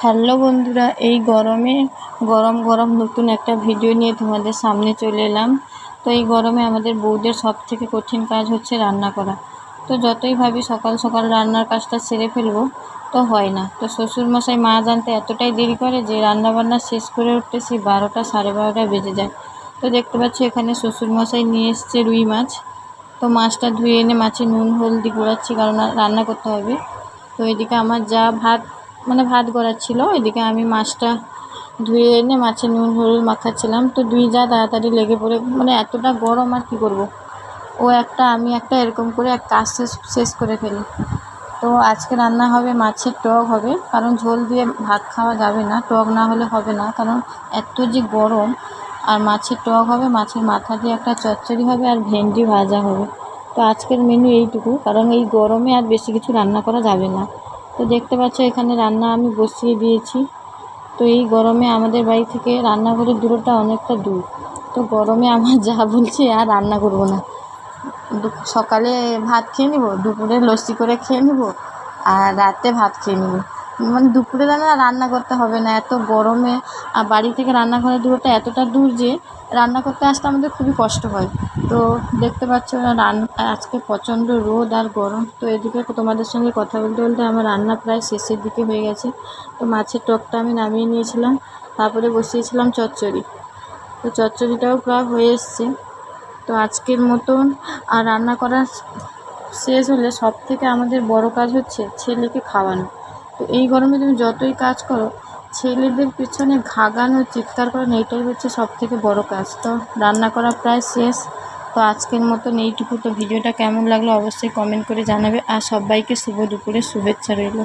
Hello বন্ধুরা, এই গরমে গরম গরম নতুন একটা ভিডিও নিয়ে তোমাদের সামনে চলে এলাম। তো এই গরমে আমাদের বউদের সবথেকে কঠিন কাজ হচ্ছে রান্না করা। তো যতই ভাবি সকাল সকাল রান্নার কাজটা সেরে ফেলবো, তো হয় না। তো শ্বশুরমশাই মাছ আনতে এতটাই দেরি করে যে রান্নাবান্না শেষ করে উঠতে সেই 12টা 12:30 বেজে যায়। তো দেখতে পাচ্ছি এখানে শ্বশুরমশাই নিয়ে এসছে রুই মাছ। তো মাছটা ধুয়ে এনে মাছে নুন হলদি গুঁড়াচ্ছি, কারণ রান্না করতে হবে। তো এদিকে আমার যা ভাত গড়াচ্ছিল, এদিকে আমি মাছটা ধুয়ে এনে মাছে নুন হলুদ মাখাচ্ছিলাম। তো দুই যা তাড়াতাড়ি লেগে পড়ে, এতটা গরম আর কি করব, ও একটা আমি একটা এরকম করে এক কাজ শেষ করে ফেলি। তো আজকে রান্না হবে মাছের টক হবে, কারণ ঝোল দিয়ে ভাত খাওয়া যাবে না, টক না হলে হবে না, কারণ এত যে গরম। আর মাছের টক হবে, মাছের মাথা দিয়ে একটা চচ্চড়ি হবে, আর ভেন্ডি ভাজা হবে। তো আজকের মেনু এইটুকু, কারণ এই গরমে আর বেশি কিছু রান্না করা যাবে না। তো দেখতে পাচ্ছ এখানে রান্না আমি বসিয়ে দিয়েছি। তো এই গরমে আমাদের বাড়ি থেকে রান্নাঘরের দূরত্বটা অনেকটা দূর। তো গরমে আমার যা বলছে আর রান্না করব না, সকালে ভাত খেয়ে নেব, দুপুরে লস্যি করে খেয়ে নেব, আর রাতে ভাত খেয়ে নেব। দুপুরে রান্না করতে হবে না এত গরমে। আর বাড়ি থেকে রান্নাঘরের দূরত্বটা এতটা দূর যে রান্না করতে আসতে আমাদের খুবই কষ্ট হয়। তো দেখতে পাচ্ছ আজকে প্রচণ্ড রোদ আর গরম। তো এদিকে তোমাদের সঙ্গে কথা বলতে বলতে আমার রান্না প্রায় শেষের দিকে হয়ে গেছে। তো মাছের টকটা আমি নামিয়ে নিয়েছিলাম, তারপরে বসিয়েছিলাম চচ্চড়ি। তো চচ্চড়িটাও প্রায় হয়ে এসছে। তো আজকের মতন আর রান্না করা শেষ হলে সবথেকে আমাদের বড় কাজ হচ্ছে ছেলেকে খাওয়ানো। তো এই গরমে তুমি যতই কাজ করো, ছেলেদের পিছনে ঘাগানো চিৎকার করানো, এটাই হচ্ছে সবথেকে বড় কাজ। তো রান্না করা প্রায় শেষ। তো আজকের মতন এইটুকু। তো ভিডিওটা কেমন লাগলো অবশ্যই কমেন্ট করে জানাবে, আর সবাইকে শুভ দুপুরের শুভেচ্ছা রইল।